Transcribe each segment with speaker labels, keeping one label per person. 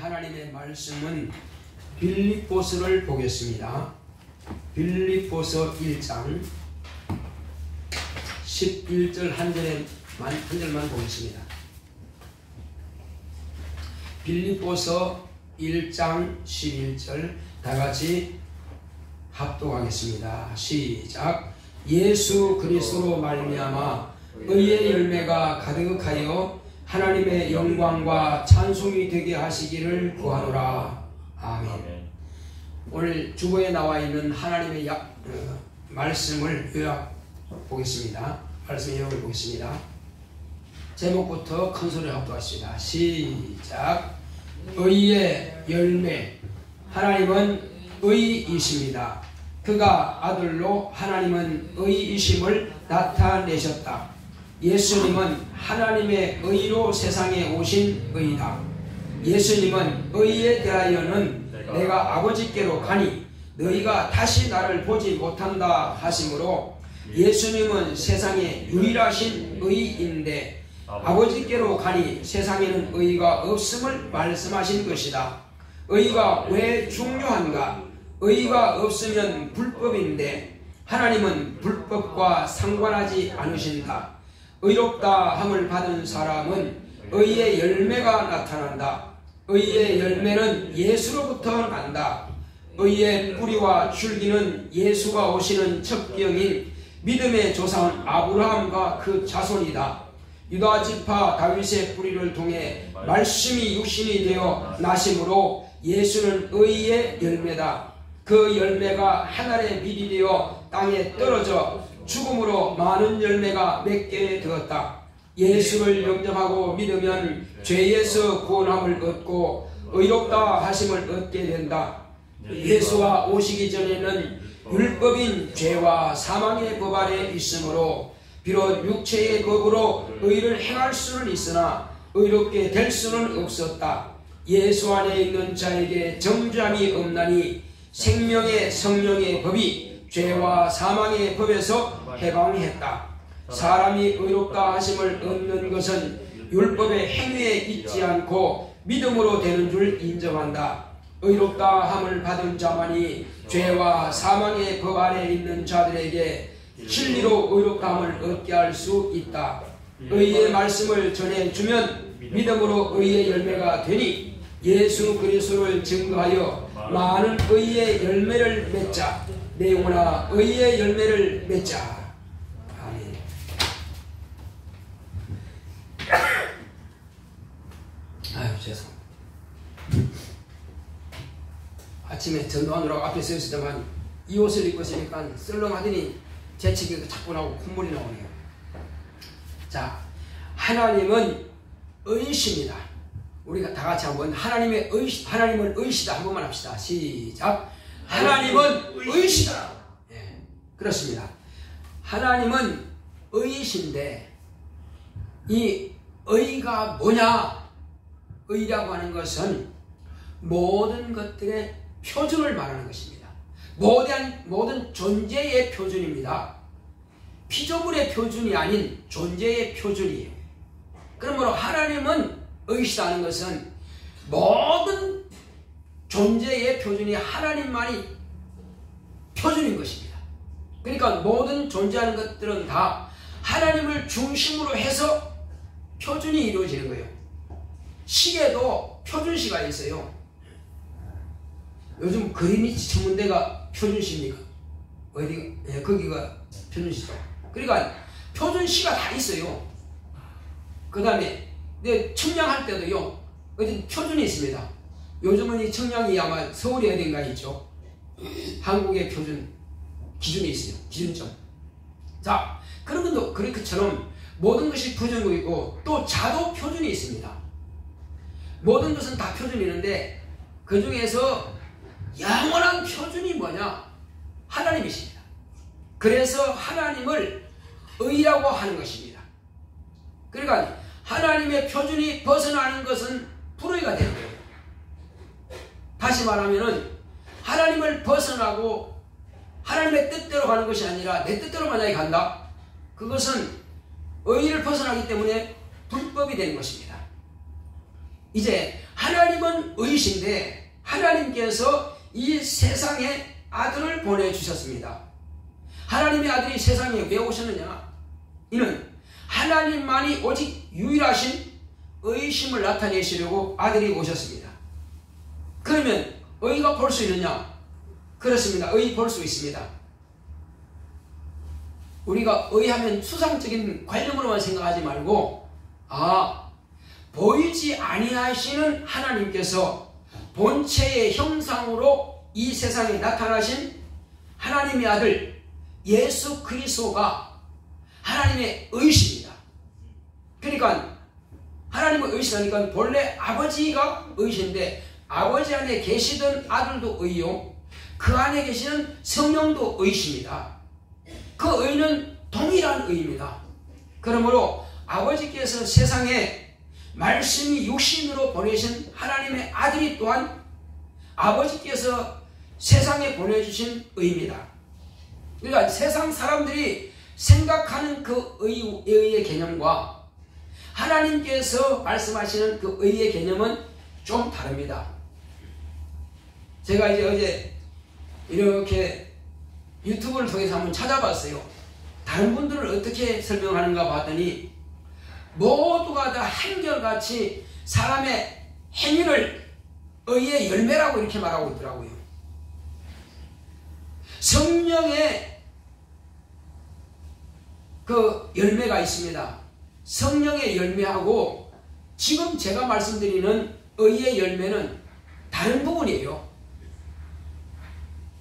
Speaker 1: 하나님의 말씀은 빌립보서를 보겠습니다. 빌립보서 1장 11절 한 절만 보겠습니다. 빌립보서 1장 11절 다같이 합독하겠습니다. 시작. 예수 그리스도로 말미암아 의의 열매가 가득하여 하나님의 영광과 찬송이 되게 하시기를 구하노라. 아멘. 오늘 주보에 나와 있는 하나님의 말씀을 요약 보겠습니다. 말씀 요약을 보겠습니다. 제목부터 큰 소리로 합독하십니다. 시작. 의의 열매. 하나님은 의이십니다. 그가 아들로 하나님은 의이심을 나타내셨다. 예수님은 하나님의 의로 세상에 오신 의이다. 예수님은 의에 대하여는 내가 아버지께로 가니 너희가 다시 나를 보지 못한다 하시므로 예수님은 세상에 유일하신 의인데 아버지께로 가니 세상에는 의가 없음을 말씀하신 것이다. 의가 왜 중요한가? 의가 없으면 불법인데 하나님은 불법과 상관하지 않으신다. 의롭다 함을 받은 사람은 의의 열매가 나타난다. 의의 열매는 예수로부터 난다. 의의 뿌리와 줄기는 예수가 오시는 첩경인 믿음의 조상 아브라함과 그 자손이다. 유다 지파 다윗의 뿌리를 통해 말씀이 육신이 되어 나심으로 예수는 의의 열매다. 그 열매가 하늘에 밀이 되어 땅에 떨어져 죽음으로 많은 열매가 맺게 되었다. 예수를 영접하고 믿으면 죄에서 구원함을 얻고 의롭다 하심을 얻게 된다. 예수가 오시기 전에는 율법인 죄와 사망의 법 아래 있으므로 비록 육체의 법으로 의를 행할 수는 있으나 의롭게 될 수는 없었다. 예수 안에 있는 자에게 정죄함이 없나니 생명의 성령의 법이 죄와 사망의 법에서 해방했다. 사람이 의롭다 하심을 얻는 것은 율법의 행위에 있지 않고 믿음으로 되는 줄 인정한다. 의롭다 함을 받은 자만이 죄와 사망의 법 아래 있는 자들에게 진리로 의롭다 함을 얻게 할 수 있다. 의의 말씀을 전해주면 믿음으로 의의 열매가 되니 예수 그리스도를 증거하여 많은 의의 열매를 맺자. 내 영혼아 의의 열매를 맺자. 아멘. 아유 죄송합니다. 아침에 전도하느라고 앞에 서 있을 때만 이 옷을 입고 있으니까 썰렁하더니 재채기가 자꾸 나오고 콧물이 나오네요. 자, 하나님은 의이십니다. 우리가 다 같이 한번 하나님을 의이시다 한 번만 합시다. 시작. 하나님은 의이시다. 예, 그렇습니다. 하나님은 의이신데 이 의가 뭐냐? 의라고 하는 것은 모든 것들의 표준을 말하는 것입니다. 모든 존재의 표준입니다. 피조물의 표준이 아닌 존재의 표준이에요. 그러므로 하나님은 의이시다는 것은 모든 존재의 표준이 하나님만이 표준인 것입니다. 그러니까 모든 존재하는 것들은 다 하나님을 중심으로 해서 표준이 이루어지는 거예요. 시계도 표준시가 있어요. 요즘 그린위치 천문대가 표준시입니까? 어디? 예, 거기가 표준시죠. 그러니까 표준시가 다 있어요. 그 다음에 청량할 때도요, 어디 표준이 있습니다. 요즘은 이 청량이 아마 서울에 어딘가 있죠. 한국의 표준 기준이 있어요. 기준점. 자, 그런 것도 그렇게처럼 모든 것이 표준이고 또 자도 표준이 있습니다. 모든 것은 다 표준이 있는데 그 중에서 영원한 표준이 뭐냐? 하나님이십니다. 그래서 하나님을 의라고 하는 것입니다. 그러니까 하나님의 표준이 벗어나는 것은 불의가 되는 거예요. 다시 말하면은 하나님을 벗어나고 하나님의 뜻대로 가는 것이 아니라 내 뜻대로 만약에 간다? 그것은 의를 벗어나기 때문에 불법이 되는 것입니다. 이제 하나님은 의이신데 하나님께서 이 세상에 아들을 보내주셨습니다. 하나님의 아들이 세상에 왜 오셨느냐? 이는 하나님만이 오직 유일하신 의심을 나타내시려고 아들이 오셨습니다. 그러면 의가 볼 수 있느냐? 그렇습니다. 의 볼 수 있습니다. 우리가 의하면 수상적인 관념으로만 생각하지 말고 보이지 아니하시는 하나님께서 본체의 형상으로 이 세상에 나타나신 하나님의 아들 예수 그리스도가 하나님의 의십니다. 그러니까 하나님의 의시라니까 본래 아버지가 의신데 아버지 안에 계시던 아들도 의요, 그 안에 계시는 성령도 의십니다. 그 의는 동일한 의입니다. 그러므로 아버지께서 세상에 말씀이 육신으로 보내신 하나님의 아들이 또한 아버지께서 세상에 보내주신 의입니다. 그러니까 세상 사람들이 생각하는 그 의의 개념과 하나님께서 말씀하시는 그 의의 개념은 좀 다릅니다. 제가 이제 어제 이렇게 유튜브를 통해서 한번 찾아봤어요. 다른 분들은 어떻게 설명하는가 봤더니 모두가 다 한결같이 사람의 행위를 의의 열매라고 이렇게 말하고 있더라고요. 성령의 그 열매가 있습니다. 성령의 열매하고 지금 제가 말씀드리는 의의 열매는 다른 부분이에요.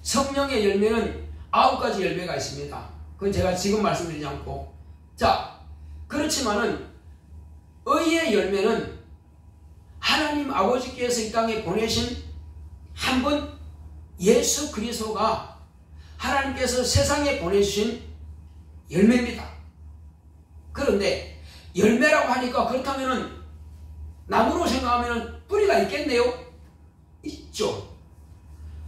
Speaker 1: 성령의 열매는 9가지 열매가 있습니다. 그건 제가 지금 말씀드리지 않고, 자, 그렇지만은 의의 열매는 하나님 아버지께서 이 땅에 보내신 한 분 예수 그리스도가 하나님께서 세상에 보내주신 열매입니다. 그런데 열매라고 하니까 그렇다면은 나무로 생각하면은 뿌리가 있겠네요? 있죠.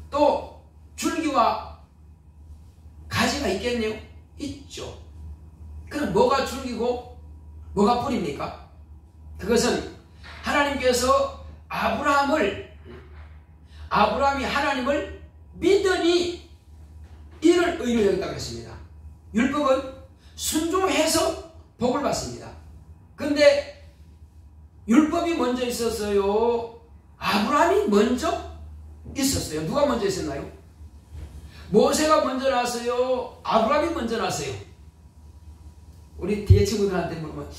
Speaker 1: 또 줄기와 가지가 있겠네요? 있죠. 그럼 뭐가 줄기고 뭐가 뿌리입니까? 그것은 하나님께서 아브라함이 하나님을 믿으니 이를 의로 여겼다고 했습니다. 율법은 순종해서 복을 받습니다. 그런데 율법이 먼저 있었어요? 아브라함이 먼저 있었어요? 누가 먼저 있었나요? 모세가 먼저 나왔어요? 아브라함이 먼저 나왔어요? 우리 뒤에 친구들한테 물으면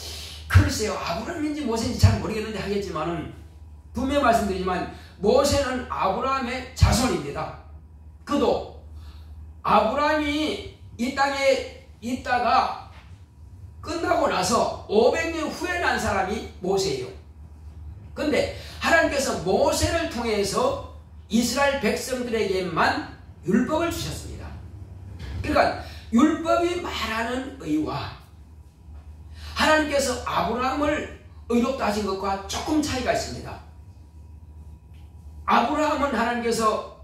Speaker 1: 글쎄요, 아브라함인지 모세인지 잘 모르겠는데 하겠지만은 분명히 말씀드리지만 모세는 아브라함의 자손입니다. 그도 아브라함이 이 땅에 있다가 끝나고 나서 500년 후에 난 사람이 모세예요. 그런데 하나님께서 모세를 통해서 이스라엘 백성들에게만 율법을 주셨습니다. 그러니까 율법이 말하는 의와 하나님께서 아브라함을 의롭다 하신 것과 조금 차이가 있습니다. 아브라함은 하나님께서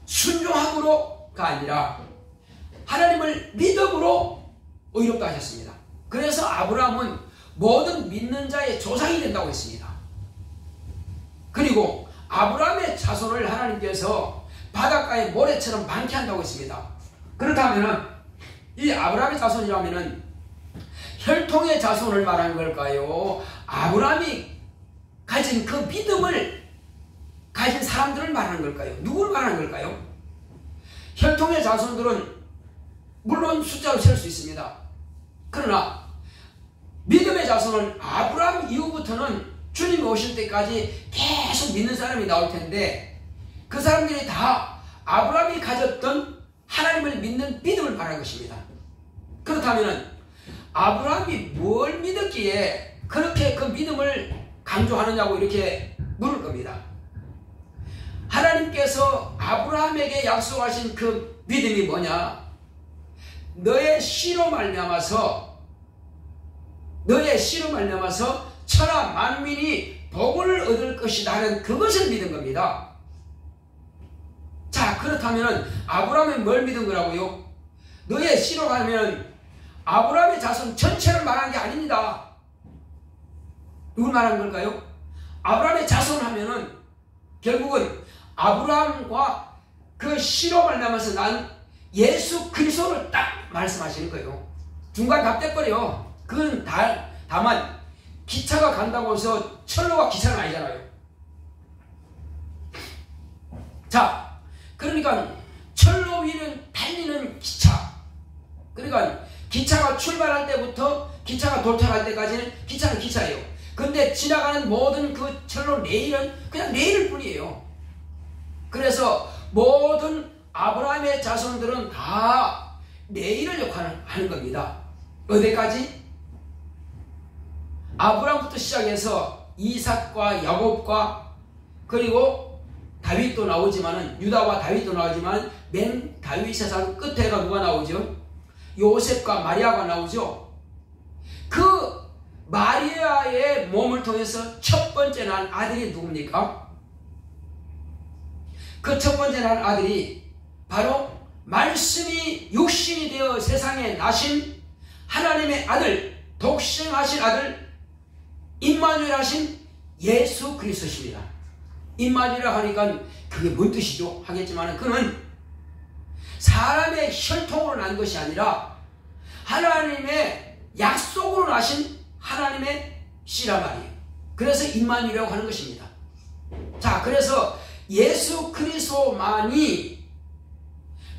Speaker 1: 순종함으로가 아니라 하나님을 믿음으로 의롭다 하셨습니다. 그래서 아브라함은 모든 믿는 자의 조상이 된다고 했습니다. 그리고 아브라함의 자손을 하나님께서 바닷가의 모래처럼 많게 한다고 했습니다. 그렇다면 이 아브라함의 자손이라면 혈통의 자손을 말하는 걸까요? 아브라함이 가진 그 믿음을 가진 사람들을 말하는 걸까요? 누구를 말하는 걸까요? 혈통의 자손들은 물론 숫자로 셀 수 있습니다. 그러나 믿음의 자손은 아브라함 이후부터는 주님이 오실 때까지 계속 믿는 사람이 나올 텐데 그 사람들이 다 아브라함이 가졌던 하나님을 믿는 믿음을 말하는 것입니다. 그렇다면 아브라함이 뭘 믿었기에 그렇게 그 믿음을 강조하느냐고 이렇게 물을 겁니다. 하나님께서 아브라함에게 약속하신 그 믿음이 뭐냐? 너의 씨로 말미암아서 천하 만민이 복을 얻을 것이다 하는 그것을 믿은 겁니다. 자, 그렇다면 아브라함이 뭘 믿은 거라고요? 너의 씨로 가면 아브라함의 자손 전체를 말하는 게 아닙니다. 누굴 말하는 걸까요? 아브라함의 자손 하면은 결국은 아브라함과 그 씨로 말미암아서 난 예수 그리스도를 딱 말씀하시는 거예요. 중간 갑대거려. 그건 다만 기차가 간다고 해서 철로가 기차는 아니잖아요. 자, 그러니까 철로 위는 달리는 기차. 그러니까 기차가 출발할 때부터 기차가 도착할 때까지는 기차는 기차예요. 근데 지나가는 모든 그 철로 레일은 그냥 레일일 뿐이에요. 그래서 모든 아브라함의 자손들은 다 레일을 역할하는 겁니다. 어디까지? 아브라함부터 시작해서 이삭과 야곱과 그리고 다윗도 나오지만은 유다와 다윗도 나오지만 맨 다윗의 산 끝에가 누가 나오죠? 요셉과 마리아가 나오죠. 그 마리아의 몸을 통해서 첫 번째 난 아들이 누굽니까? 그 첫 번째 난 아들이 바로 말씀이 육신이 되어 세상에 나신 하나님의 아들, 독생하신 아들, 임마누엘 하신 예수 그리스도십니다. 임마누엘이라 하니까 그게 뭔 뜻이죠? 하겠지만 그는 사람의 혈통으로 난 것이 아니라 하나님의 약속으로 나신 하나님의 씨란 말이에요. 그래서 임마누엘이라고 하는 것입니다. 자, 그래서 예수 그리스도만이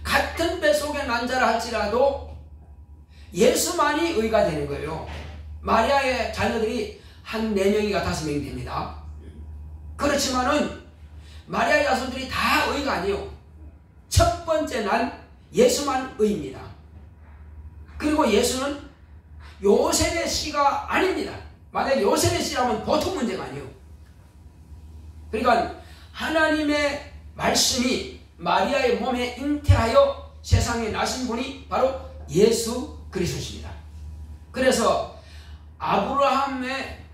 Speaker 1: 같은 배 속에 난 자라 할지라도 예수만이 의가 되는 거예요. 마리아의 자녀들이 한 4명이가 5명이 됩니다. 그렇지만은 마리아의 자손들이 다 의가 아니에요. 첫 번째 난 예수만 의입니다. 그리고 예수는 요셉의 씨가 아닙니다. 만약에 요셉의 씨라면 보통 문제가 아니에요. 그러니까 하나님의 말씀이 마리아의 몸에 잉태하여 세상에 나신 분이 바로 예수 그리스도십니다. 그래서 아브라함의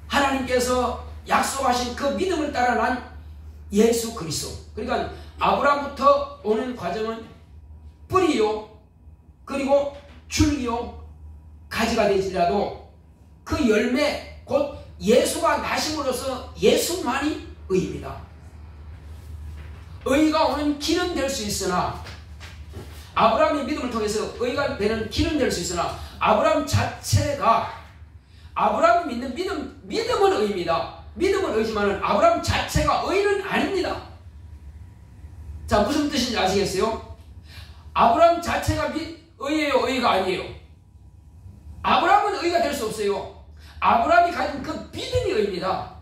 Speaker 1: 하나님께서 약속하신 그 믿음을 따라 난 예수 그리스도. 그러니까 아브라함부터 오는 과정은 뿌리요, 그리고 줄기요, 가지가 되지라도 그 열매, 곧 예수가 나심으로써 예수만이 의입니다. 의가 오는 길은 될 수 있으나, 아브라함의 믿음을 통해서 의가 되는 길은 될 수 있으나, 아브라함 자체가, 아브라함이 믿는 믿음은 의입니다. 믿음은 의지만은 아브라함 자체가 의는 아닙니다. 자, 무슨 뜻인지 아시겠어요? 아브라함 자체가 의예요, 의가 아니에요? 아브라함은 의가 될 수 없어요. 아브라함이 가진 그 믿음이 의입니다.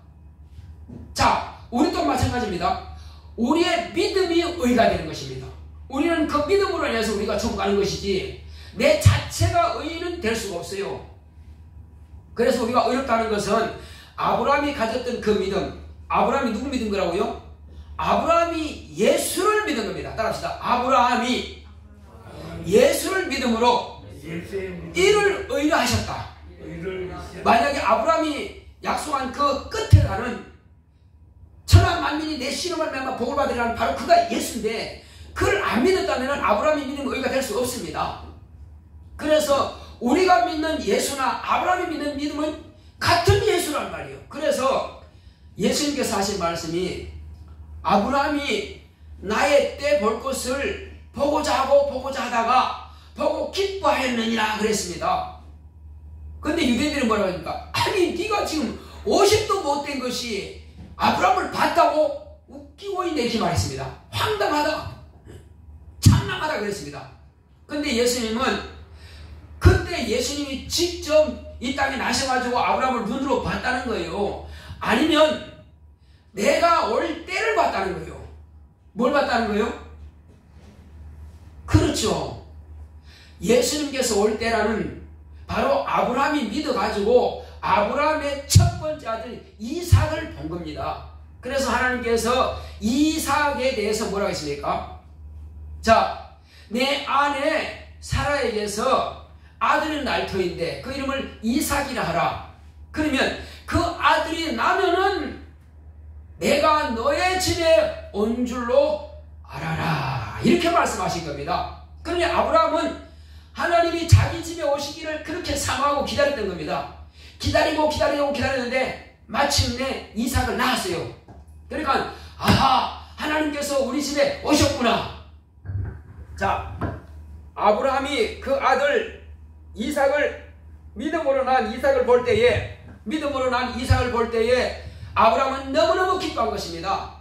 Speaker 1: 자, 우리도 마찬가지입니다. 우리의 믿음이 의가 되는 것입니다. 우리는 그 믿음으로 인해서 우리가 천국 가는 것이지 내 자체가 의는 될 수가 없어요. 그래서 우리가 어렵다는 것은 아브라함이 가졌던 그 믿음, 아브라함이 누구 믿은 거라고요? 아브라함이 예수를 믿은 겁니다. 따라합시다. 아브라함이 예수를 믿음으로 이를 의를 하셨다. 만약에 아브라함이 약속한 그 끝에 가는 천하 만민이 내 씨름을 맺어 복을 받으리라는 바로 그가 예수인데, 그를 안 믿었다면 아브라함이 믿는 의가 될 수 없습니다. 그래서 우리가 믿는 예수나 아브라함이 믿는 믿음은 같은 예수란 말이에요. 그래서 예수님께서 하신 말씀이 아브라함이 나의 때 볼 것을 보고자 하다가 보고 기뻐하였느니라 그랬습니다. 근데 유대인들은 뭐라고 하니까, 아니 네가 지금 50도 못된 것이 아브라함을 봤다고? 웃기고 있네 이렇게 말했습니다. 황당하다, 참남하다 그랬습니다. 근데 예수님은 그때 예수님이 직접 이 땅에 나셔가지고 아브라함을 눈으로 봤다는 거예요. 아니면 내가 올 때를 봤다는 거예요. 뭘 봤다는 거예요? 그렇죠. 예수님께서 올 때라는 바로 아브라함이 믿어가지고 아브라함의 첫 번째 아들 이삭을 본 겁니다. 그래서 하나님께서 이삭에 대해서 뭐라고 했습니까? 자, 내 아내 사라에게서 아들은 날 터인데 그 이름을 이삭이라 하라. 그러면 그 아들이 나면은 내가 너의 집에 온 줄로 알아라. 이렇게 말씀하신 겁니다. 그러니 아브라함은 하나님이 자기 집에 오시기를 그렇게 사모하고 기다렸던 겁니다. 기다리고 기다리고 기다렸는데 마침내 이삭을 낳았어요. 그러니까 아하, 하나님께서 우리 집에 오셨구나. 자, 아브라함이 그 아들 이삭을 믿음으로 난 이삭을 볼 때에 아브라함은 너무너무 기뻐한 것입니다.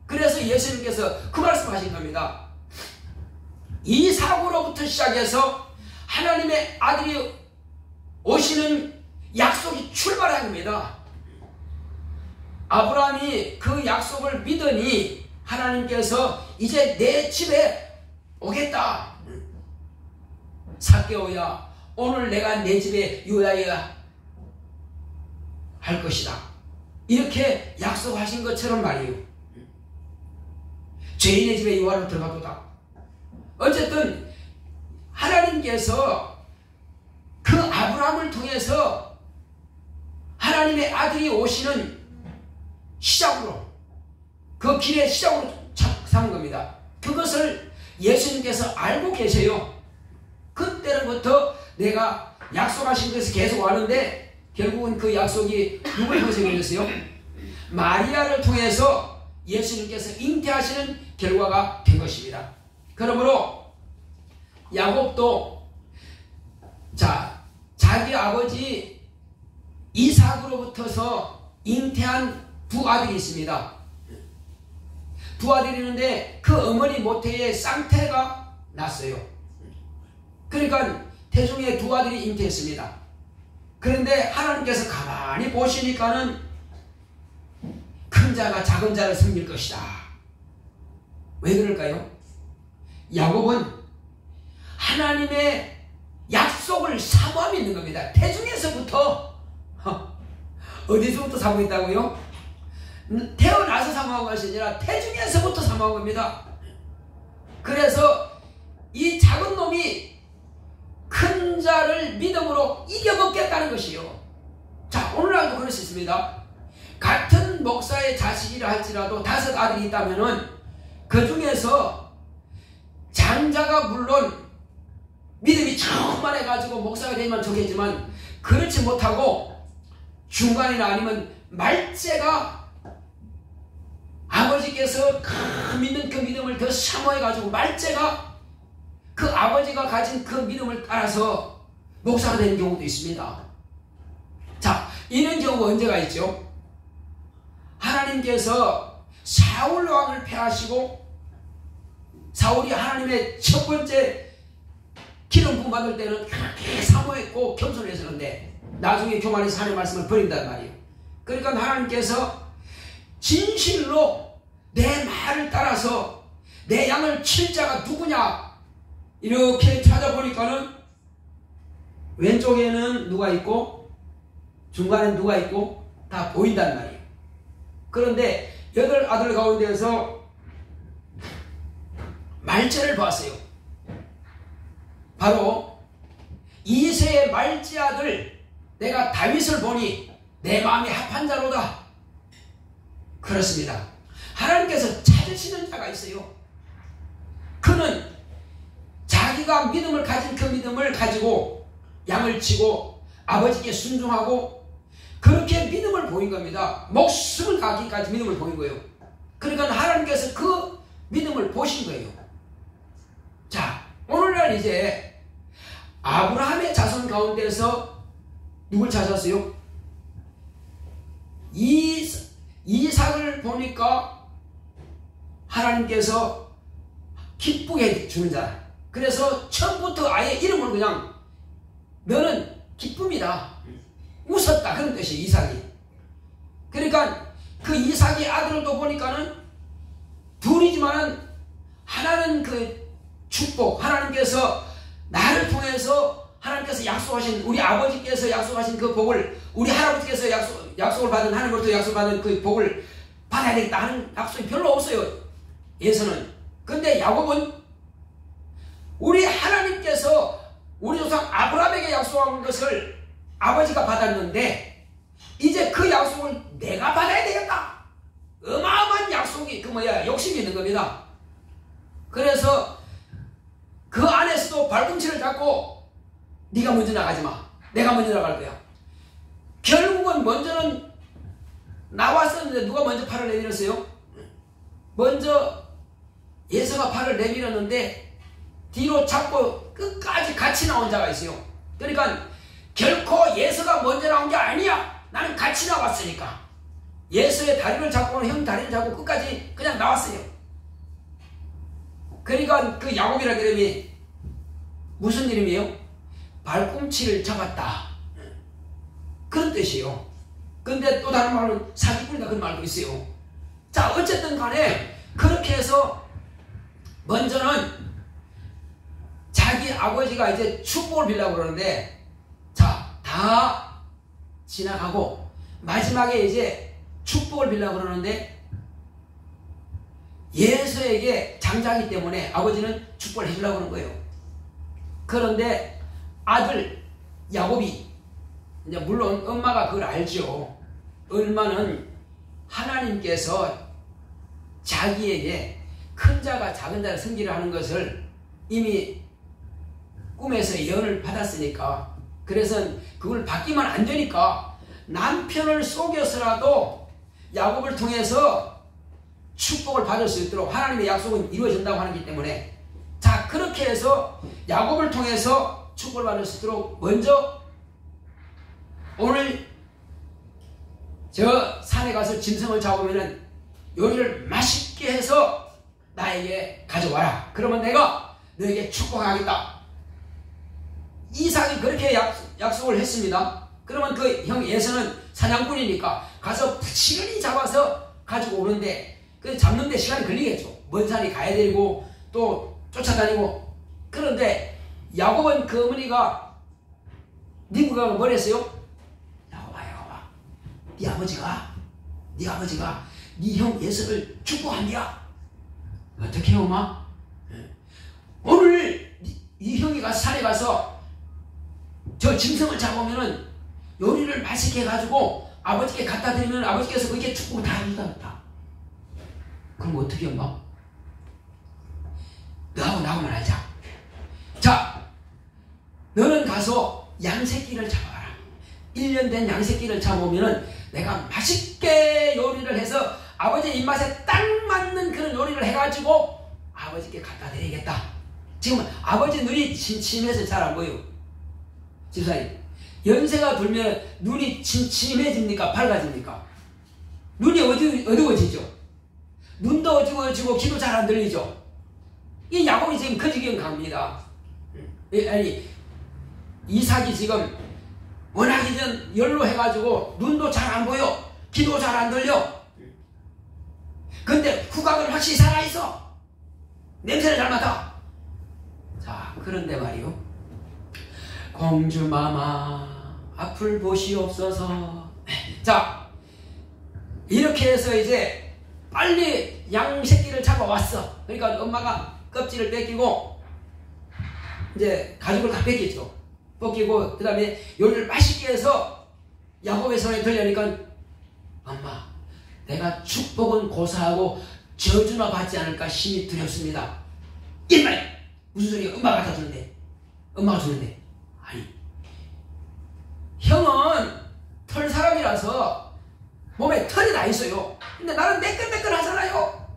Speaker 1: 그래서 예수님께서 그 말씀하신 겁니다. 이삭으로부터 시작해서 하나님의 아들이 오시는 약속이 출발한 겁니다. 아브라함이 그 약속을 믿으니 하나님께서 이제 내 집에 오겠다. 삭개오야, 오늘 내가 내 집에 유하여야 할 것이다. 이렇게 약속하신 것처럼 말이에요. 죄인의 집에 유하로 들어가도다. 어쨌든 하나님께서 그 아브라함을 통해서 하나님의 아들이 오시는 시작으로, 그 길의 시작으로 삼은 겁니다. 그것을 예수님께서 알고 계세요. 그때로부터 내가 약속하신 것을 계속 왔는데 결국은 그 약속이 누굴 통해서 이루어졌어요? 마리아를 통해서 예수님께서 잉태하시는 결과가 된 것입니다. 그러므로 야곱도 자기 아버지 이삭으로부터서 잉태한 두 아들이 있습니다. 두 아들이 있는데 그 어머니 모태에 쌍태가 났어요. 그러니까 태중에 두 아들이 잉태했습니다. 그런데 하나님께서 가만히 보시니까는 큰 자가 작은 자를 섬길 것이다. 왜 그럴까요? 야곱은 하나님의 약속을 사모하고 있는 겁니다. 태중에서부터. 어디서부터 사모했다고요? 태어나서 사모한 것이 아니라 태중에서부터 사모한 겁니다. 그래서 이 작은 놈이 큰 자를 믿음으로 이겨먹겠다는 것이요. 자, 오늘날도 그럴 수 있습니다. 같은 목사의 자식이라 할지라도 5 아들이 있다면은 그 중에서 장자가 물론 믿음이 충만해가지고 목사가 되면 좋겠지만 그렇지 못하고 중간이나 아니면 말째가 아버지께서 믿는 그 믿음을 더 사모해가지고 말째가 그 아버지가 가진 그 믿음을 따라서 목사가 되는 경우도 있습니다. 자, 이런 경우가 언제가 있죠? 하나님께서 사울 왕을 폐하시고 사울이 하나님의 첫 번째 기름 부음 받을 때는 그렇게 사모했고 겸손을 했었는데 나중에 교만해서 하나님의 말씀을 버린단 말이에요. 그러니까 하나님께서 진실로 내 말을 따라서 내 양을 칠 자가 누구냐 이렇게 찾아보니까는 왼쪽에는 누가 있고 중간에 누가 있고 다 보인단 말이에요. 그런데 8 아들 가운데에서 말째를 봤어요. 바로 이새의 말째 아들 내가 다윗을 보니 내 마음이 합한 자로다. 그렇습니다. 하나님께서 찾으시는 자가 있어요. 그는 자기가 믿음을 가진 그 믿음을 가지고 양을 치고 아버지께 순종하고 그렇게 믿음을 보인 겁니다. 목숨을 가기까지 믿음을 보인 거예요. 그러니까 하나님께서 그 믿음을 보신 거예요. 자, 오늘날 이제 아브라함의 자손 가운데서 누굴 찾았어요? 이삭을 보니까 하나님께서 기쁘게 주는 자. 그래서 처음부터 아예 이름을 그냥 너는 기쁨이다. 웃었다. 그런 뜻이 이삭이. 그러니까 그 이삭의 아들도 보니까는 둘이지만은 하나는 그 축복, 하나님께서 나를 통해서 하나님께서 약속하신 우리 아버지께서 약속하신 그 복을 우리 할아버지께서 약속을 받은 하나님으로부터 약속받은 그 복을 받아야 되겠다 하는 약속이 별로 없어요. 예서는. 근데 야곱은 우리 하나님께서 우리 조상 아브라함에게 약속한 것을 아버지가 받았는데 이제 그 약속을 내가 받아야 되겠다. 어마어마한 약속이 욕심이 있는 겁니다. 그래서 그 안에서도 발꿈치를 잡고 네가 먼저 나가지 마. 내가 먼저 나갈 거야. 결국은 먼저는 나왔었는데 누가 먼저 팔을 내밀었어요? 먼저 예서가 팔을 내밀었는데 뒤로 잡고 끝까지 같이 나온 자가 있어요. 그러니까 결코 예서가 먼저 나온 게 아니야. 나는 같이 나왔으니까. 예서의 다리를 잡고는 형 다리를 잡고 끝까지 그냥 나왔어요. 그러니까 그 야곱이라는 이름이 무슨 이름이에요? 발꿈치를 잡았다. 그런 뜻이에요. 근데 또 다른 말은 사기꾼이다 그런 말도 있어요. 자, 어쨌든 간에 그렇게 해서 먼저는 자기 아버지가 이제 축복을 빌려고 그러는데, 자, 다 지나가고 마지막에 이제 축복을 빌려고 그러는데 예서에게 장자이기 때문에 아버지는 축복을 해주려고 그러는 거예요. 그런데 아들 야곱이 이제 물론 엄마가 그걸 알죠. 엄마는 하나님께서 자기에게 큰 자가 작은 자를 섬기려 하는 것을 이미 꿈에서 예언을 받았으니까, 그래서 그걸 받기만 안 되니까 남편을 속여서라도 야곱을 통해서 축복을 받을 수 있도록 하나님의 약속은 이루어진다고 하기 때문에, 자, 그렇게 해서 야곱을 통해서 축복을 받을 수 있도록 먼저 오늘 저 산에 가서 짐승을 잡으면은 요리를 맛있게 해서 나에게 가져와라. 그러면 내가 너에게 축복하겠다. 이삭이 그렇게 약속을 했습니다. 그러면 그 형 예서는 사냥꾼이니까 가서 부지런히 잡아서 가지고 오는데 그 잡는데 시간이 걸리겠죠. 먼 산에 가야 되고 또 쫓아다니고. 그런데 야곱은 그 어머니가 니부가 뭘 했어요? 야곱아, 네 아버지가 네 형 예서를 축복한디야. 어떻게 해요, 엄마? 오늘 이 형이 가서 산에 가서 저 짐승을 잡으면은 요리를 맛있게 해가지고 아버지께 갖다 드리면 아버지께서 그렇게 축복을 다 해준다. 그럼 어떻게 해, 엄마? 너하고 나하고만 알자. 자, 너는 가서 양새끼를 잡아라. 1년 된 양새끼를 잡아오면은 내가 맛있게 요리를 해서 아버지 입맛에 딱 맞는 그런 요리를 해가지고 아버지께 갖다 드리겠다. 지금 아버지 눈이 침침해서 잘 안 보여요. 집사님, 연세가 들면 눈이 침침해집니까? 밝아집니까? 눈이 어두워지죠. 눈도 어두워지고 귀도 잘 안 들리죠. 이 야곱이 지금 그 지경 갑니다. 아니, 이삭이 지금 워낙에 연로해가지고 눈도 잘 안 보여, 귀도 잘 안 들려. 근데 후각은 확실히 살아있어. 냄새를 잘 맡아. 자, 그런데 말이요, 공주마마 앞을 보시옵소서. 자, 이렇게 해서 이제 빨리 양새끼를 잡아왔어. 그러니까 엄마가 껍질을 뺏기고 이제 가죽을 다 뺏겼죠. 벗기고 그 다음에 요리를 맛있게 해서 야곱의 손에 들려니까, 엄마, 내가 축복은 고사하고 저주나 받지 않을까 심히 두렵습니다. 이 말 무슨 소리야? 엄마가 갖다 주는데, 엄마가 주는데. 아니, 형은 털 사람이라서 몸에 털이 나 있어요. 근데 나는 매끈매끈 하잖아요.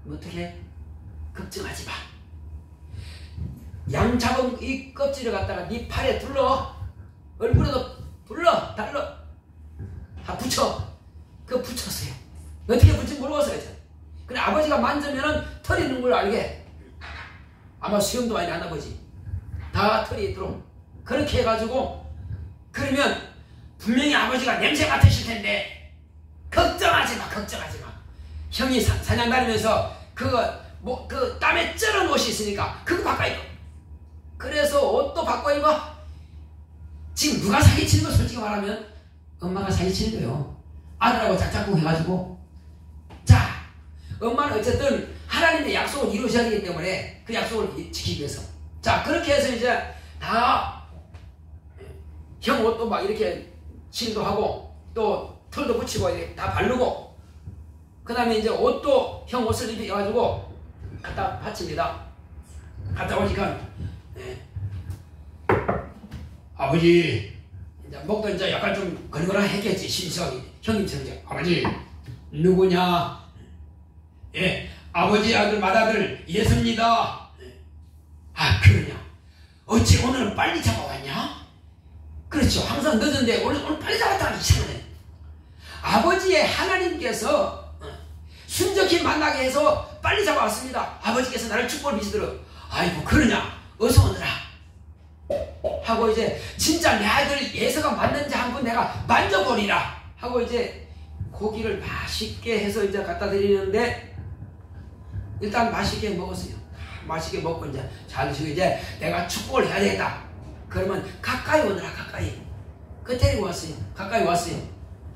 Speaker 1: 어떻게? 걱정하지 마. 양 잡은 이 껍질을 갖다가 네 팔에 둘러, 얼굴에도 둘러, 달러, 다 붙여. 그거 붙였어요. 어떻게 붙인지 모르겠어요. 그래, 아버지가 만지면은 털이 있는 걸 알게. 아마 수염도 많이 나나 보지. 다 털이 있도록 그렇게 해가지고, 그러면 분명히 아버지가 냄새 맡으실 텐데 걱정하지 마. 형이 사냥 다니면서 그 땀에 쩔은 옷이 있으니까 그거 바꿔 입어. 그래서 옷도 바꿔 입어. 지금 누가 사기치는 거 솔직히 말하면 엄마가 사기치는 거예요. 아들하고 짝짝꿍 해가지고. 자, 엄마는 어쨌든 하나님의 약속을 이루셔야 되기 때문에 그 약속을 지키기 위해서. 자, 그렇게 해서 이제 다 형 옷도 막 이렇게 칠도 하고 또 털도 붙이고 이렇게 다 바르고, 그 다음에 이제 옷도 형 옷을 입혀가지고 갖다 바칩니다. 갖다 오니까 아버지, 이제 목도 이제 약간 좀 걸걸하겠지. 심성이. 형님처럼 이제 아버지 누구냐? 예, 아버지 아들 맏아들 예수입니다. 아, 그러냐? 어찌 오늘은 빨리 잡아왔냐? 그렇죠. 항상 늦은데 오늘 빨리 잡았다는 이상하네. 아버지의 하나님께서 순적히 만나게 해서 빨리 잡아왔습니다. 아버지께서 나를 축복을 비시도록. 아이고, 그러냐? 어서 오너라 하고 이제 진짜 내 아들 예서가 맞는지 한번 내가 만져보리라 하고 이제 고기를 맛있게 해서 이제 갖다 드리는데 일단 맛있게 먹었어요. 맛있게 먹고 이제 잘 드시고 이제 내가 축복을 해야 되겠다. 그러면 가까이 오너라. 가까이. 그 데리고 왔어요. 가까이 왔어요.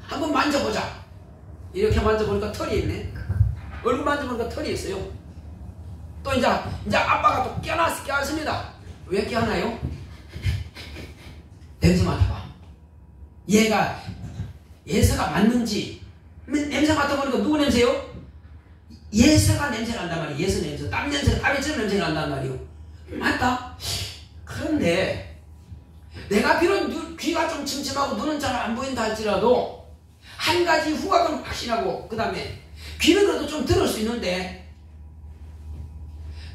Speaker 1: 한번 만져보자. 이렇게 만져보니까 털이 있네. 얼굴 만져보니까 털이 있어요. 또 이제 아빠가 또 껴안습니다. 왜 껴안아요? 냄새 맡아봐. 얘가 예서가 맞는지 냄새 맡아보니까 누구 냄새요? 예서가 냄새가 난단 말이에요. 예서 냄새. 땀 냄새, 땀이처럼 냄새가 난단 말이에요. 맞다. 그런데 내가 비록 귀가 좀 침침하고 눈은 잘 안 보인다 할지라도 한 가지 후각은 확신하고 그 다음에 귀는 그래도 좀 들을 수 있는데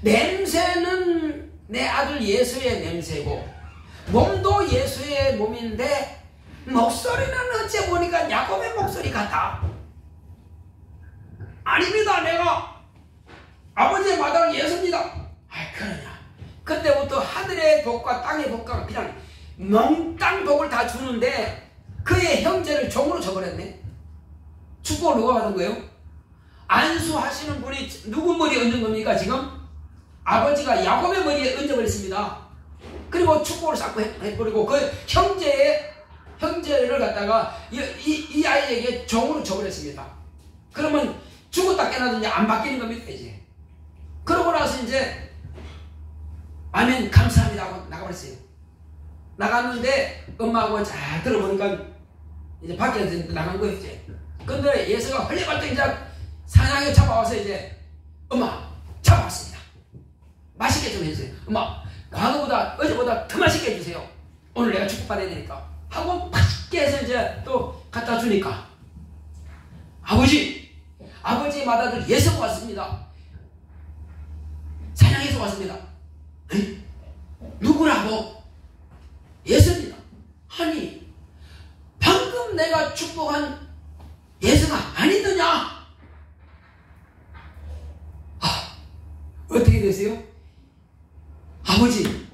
Speaker 1: 냄새는 내 아들 예수의 냄새고 몸도 예수의 몸인데 목소리는 어째 보니까 야곱의 목소리 같아. 아닙니다. 내가 아버지의 맏아들 예수입니다. 아, 그러냐. 그때부터 하늘의 복과 땅의 복과 그냥 몽땅 복을 다 주는데 그의 형제를 종으로 쳐버렸네. 축복을 누가 받은 거예요? 안수하시는 분이 누구 머리에 얹은 겁니까 지금? 아버지가 야곱의 머리에 얹어버렸습니다. 그리고 축복을 쌓고 해버리고 그 형제를 갖다가 이 아이에게 종으로 줘버렸습니다. 그러면 죽었다 깨나도 이제 안 바뀌는 겁니다 이제. 그러고 나서 이제 아멘 감사합니다 하고 나가버렸어요. 나갔는데 엄마하고 잘 들어보니까 이제 밖에 나간 거예요 이제. 근데 예수가 헐레벌떡 이제 사냥에 잡아와서 이제 엄마 잡아왔습니다. 맛있게 좀 해주세요. 엄마 과거보다 어제보다 더 맛있게 해주세요. 오늘 내가 축복받아야 되니까 하고 맛있게 해서 이제 또 갖다 주니까 아버지의 맏아들 예서가 왔습니다. 사냥해서 왔습니다. 에이? 누구라고? 예서입니다. 아니 방금 내가 축복한 예서가 아니더냐? 어떻게 되세요? 아버지,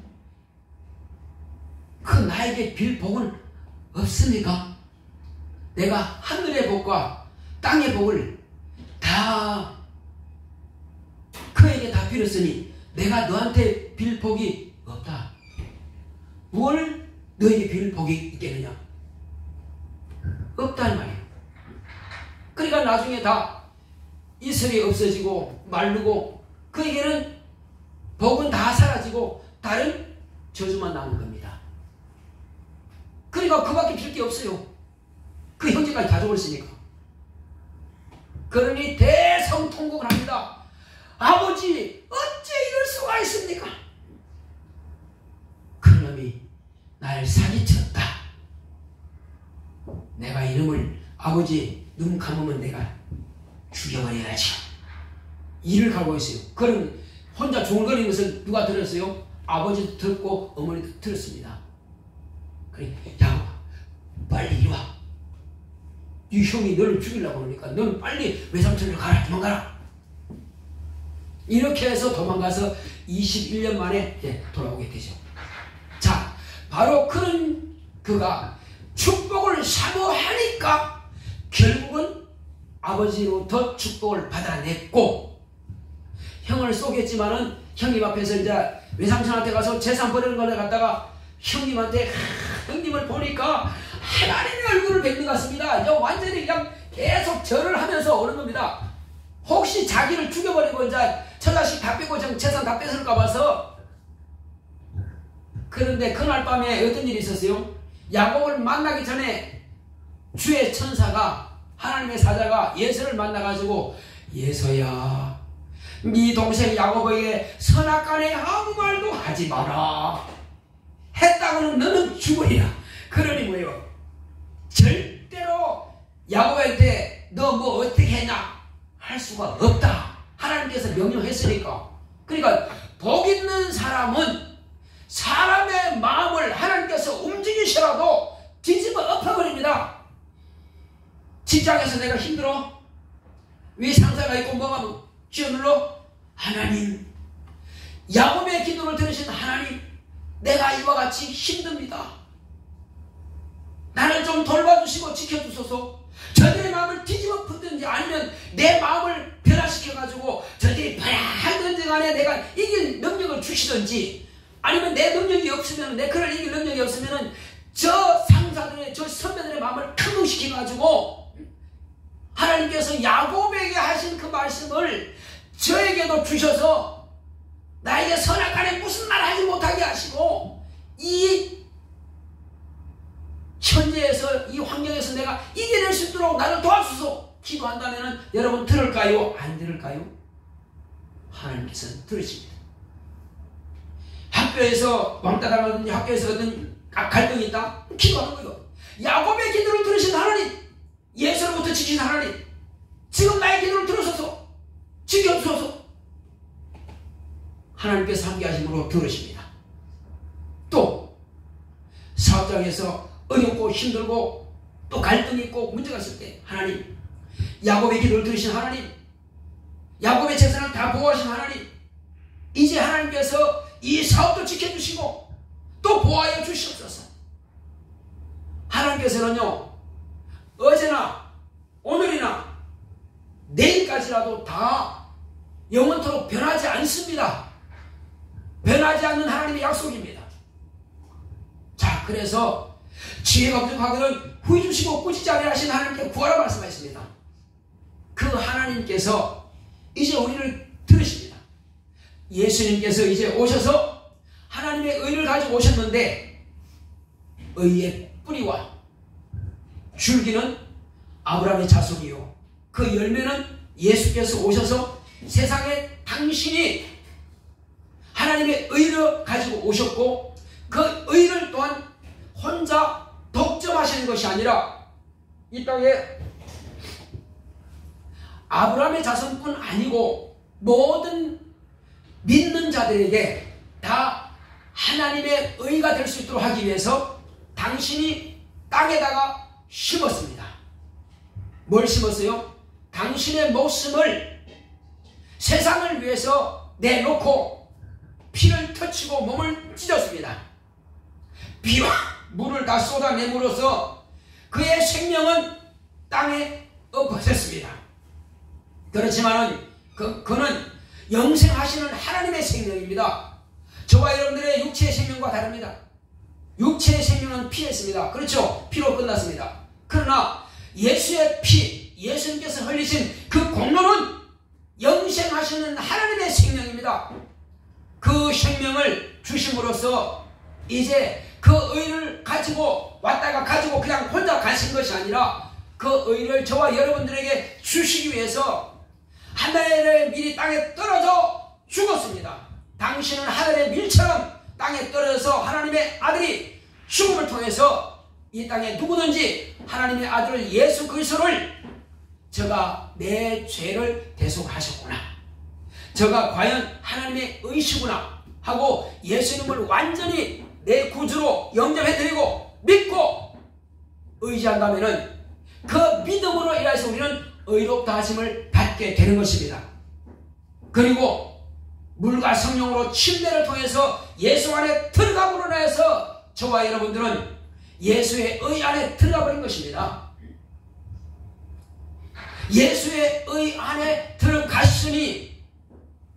Speaker 1: 그 나에게 빌 복은 없습니까? 내가 하늘의 복과 땅의 복을 다 그에게 다 빌었으니 내가 너한테 빌 복이 없다. 뭘 너에게 빌 복이 있겠느냐? 없다는 말이에요. 그러니까 나중에 다 이슬이 없어지고 마르고 그에게는 복은 다 사라지고 다른 저주만 남은 겁니다. 그러니까 그밖에 빌 게 없어요. 그 형제까지 다 죽었으니까. 그러니 대성통곡을 합니다. 아버지 어째 이럴 수가 있습니까? 그놈이 날 사기쳤다. 내가 이놈을 아버지 눈 감으면 내가 죽여버려야지. 이를 가고 있어요. 그럼 혼자 중얼거리는 것을 누가 들었어요? 아버지도 듣고 어머니도 들었습니다. 그래, 야 빨리 이리 와. 이 형이 너를 죽이려고 그러니까 너는 빨리 외삼촌으로 가라. 도망가라. 이렇게 해서 도망가서 21년 만에 돌아오게 되죠. 자, 바로 그런 그가 축복을 사모하니까 결국은 아버지로부터 축복을 받아냈고 형을 쏘겠지만은 형님 앞에서 이제 외삼촌한테 가서 재산 버리는 거를 갖다가 형님한테 형님을 보니까 하나님의 얼굴을 뵙는 것 같습니다. 이제 완전히 그냥 계속 절을 하면서 오는 겁니다. 혹시 자기를 죽여버리고 이제 처자식 다 빼고 재산 다 뺏을까 봐서. 그런데 그날 밤에 어떤 일이 있었어요? 야곱을 만나기 전에 주의 천사가 하나님의 사자가 예서를 만나가지고 예서야 네 동생 야곱에게 선악간에 아무 말도 하지 마라. 했다고는 너는 죽으리라. 그러니 뭐예요? 절대로 야곱한테 너 뭐 어떻게 했냐 할 수가 없다. 하나님께서 명령했으니까. 그러니까 복 있는 사람은 사람의 마음을 하나님께서 움직이시라도 뒤집어 엎어버립니다. 직장에서 내가 힘들어? 위 상사가 있고 뭐가 쥐어눌러? 하나님, 야곱의 기도를 들으신 하나님, 내가 이와 같이 힘듭니다. 나를 좀 돌봐주시고 지켜주소서. 저들의 마음을 뒤집어 엎든지 아니면 내 마음을 변화시켜가지고 저들이 변화하든지 간에 내가 이길 능력을 주시든지, 아니면 내 능력이 없으면, 내 그를 이길 능력이 없으면 저 상사들의, 저 선배들의 마음을 감동시켜가지고 하나님께서 야곱에게 하신 그 말씀을 저에게도 주셔서 나에게 선악간에 무슨 말 하지 못하게 하시고 이 현재에서, 이 환경에서 내가 이겨낼 수 있도록 나를 도와주소 기도한다면 여러분 들을까요? 안 들을까요? 하나님께서는 들으십니다. 학교에서 왕따 당하든지 학교에서 어떤 갈등이 있다? 기도하는 거예요. 야곱의 기도를 들으신 하나님, 예수로부터 지키신 하나님, 지금 나의 기도를 들으소서, 지켜주소서. 하나님께서 함께 하심으로 들으십니다. 또 사업장에서 어렵고 힘들고 또 갈등이 있고 문제가 있을 때 하나님, 야곱의 기도를 들으신 하나님, 야곱의 재산을 다 보호하신 하나님, 이제 하나님께서 이 사업도 지켜주시고 또 보호하여 주시옵소서. 하나님께서는요, 어제나 오늘이나 내일까지라도 다 영원토록 변하지 않습니다. 변하지 않는 하나님의 약속입니다. 자, 그래서 지혜가 부족하거든 후회 주시고 꾸짖지 아니라 하신 하나님께 구하라 말씀하셨습니다. 그 하나님께서 이제 우리를 들으십니다. 예수님께서 이제 오셔서 하나님의 의를 가지고 오셨는데, 의의 뿌리와 줄기는 아브라함의 자손이요, 그 열매는 예수께서 오셔서 세상에 당신이 하나님의 의를 가지고 오셨고, 그 의를 또한 혼자 독점하시는 것이 아니라 이 땅에 아브라함의 자손뿐 아니고 모든 믿는 자들에게 다 하나님의 의가 될 수 있도록 하기 위해서 당신이 땅에다가 심었습니다. 뭘 심었어요? 당신의 목숨을 세상을 위해서 내놓고 피를 터치고 몸을 찢었습니다. 비와 물을 다 쏟아내므로써 그의 생명은 땅에 엎어졌습니다. 그렇지만은 그는 영생하시는 하나님의 생명입니다. 저와 여러분들의 육체의 생명과 다릅니다. 육체의 생명은 피했습니다. 그렇죠? 피로 끝났습니다. 그러나 예수의 피, 예수님께서 흘리신 그 공로는 영생하시는 하나님의 생명입니다. 그 생명을 주심으로써 이제 그 의를 가지고 왔다가 가지고 그냥 혼자 가신 것이 아니라 그 의를 저와 여러분들에게 주시기 위해서 하늘에 미리 땅에 떨어져 죽었습니다. 당신은 하늘의 밀처럼 땅에 떨어져서 하나님의 아들이 죽음을 통해서 이 땅에 누구든지 하나님의 아들 예수 그리스도를 저가 내 죄를 대속하셨구나, 저가 과연 하나님의 의시구나 하고 예수님을 완전히 내 구주로 영접해드리고 믿고 의지한다면은 그 믿음으로 인해서 우리는 의롭다 하심을 받게 되는 것입니다. 그리고 물과 성령으로 침례를 통해서 예수 안에 들어감으로 인해서 저와 여러분들은 예수의 의 안에 들어가 버린 것입니다. 예수의 의 안에 들어갔으니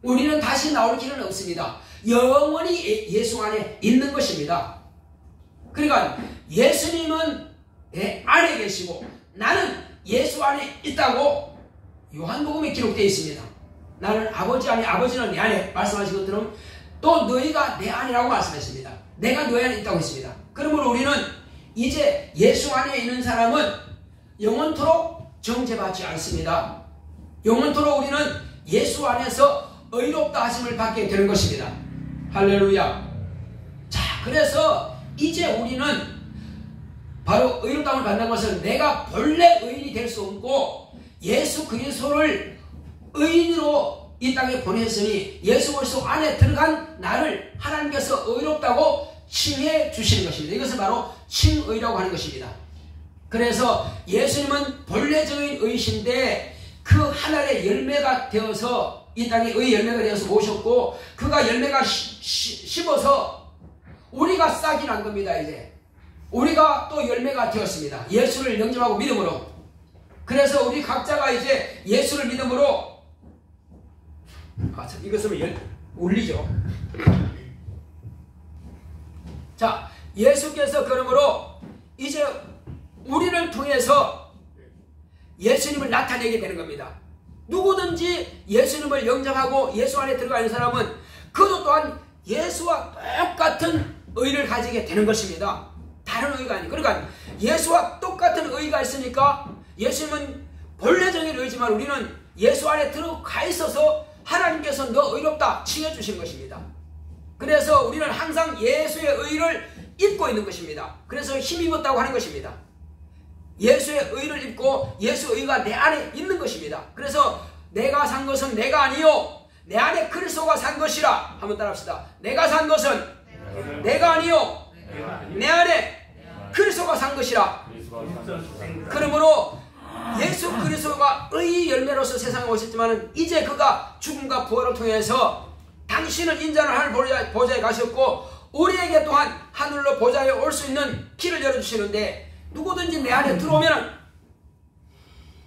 Speaker 1: 우리는 다시 나올 길은 없습니다. 영원히 예수 안에 있는 것입니다. 그러니까 예수님은 내 안에 계시고 나는 예수 안에 있다고 요한복음에 기록되어 있습니다. 나는 아버지 안에, 아버지는 내 안에 말씀하신 것처럼 또 너희가 내 안이라고 말씀했습니다. 내가 너희 안에 있다고 했습니다. 그러므로 우리는 이제 예수 안에 있는 사람은 영원토록 정죄받지 않습니다. 영원토록 우리는 예수 안에서 의롭다 하심을 받게 되는 것입니다. 할렐루야. 자, 그래서 이제 우리는 바로 의롭다함을 받는 것은 내가 본래 의인이 될 수 없고 예수 그리스도를 의인으로 이 땅에 보냈으니 예수 그리스도 안에 들어간 나를 하나님께서 의롭다고 칭해 주시는 것입니다. 이것은 바로 칭의라고 하는 것입니다. 그래서 예수님은 본래적인 의이신데 그 하늘의 열매가 되어서 이 땅에 의 열매가 되어서 모셨고 그가 열매가 씹어서 우리가 싹이 난 겁니다. 이제 우리가 또 열매가 되었습니다. 예수를 영접하고 믿음으로. 그래서 우리 각자가 이제 예수를 믿음으로 이거 쓰면 울리죠. 자, 예수께서 그러므로 이제 우리를 통해서 예수님을 나타내게 되는 겁니다. 누구든지 예수님을 영접하고 예수 안에 들어가 있는 사람은 그도 또한 예수와 똑같은 의를 가지게 되는 것입니다. 다른 의가 아니고. 그러니까 예수와 똑같은 의가 있으니까 예수님은 본래적인 의지만 우리는 예수 안에 들어가 있어서 하나님께서 너 의롭다 칭해 주신 것입니다. 그래서 우리는 항상 예수의 의를 입고 있는 것입니다. 그래서 힘입었다고 하는 것입니다. 예수의 의를 입고 예수의 의가 내 안에 있는 것입니다. 그래서 내가 산 것은 내가 아니요 내 안에 그리스도가 산 것이라. 한번 따라합시다. 내가 산 것은 내가 아니요 내 안에 그리스도가 산 것이라. 그러므로 예수 그리스도가 의의 열매로서 세상에 오셨지만 이제 그가 죽음과 부활을 통해서 당신은 인자는 하늘 보좌에 가셨고 우리에게 또한 하늘로 보좌에 올 수 있는 길을 열어주시는데 누구든지 내 안에 들어오면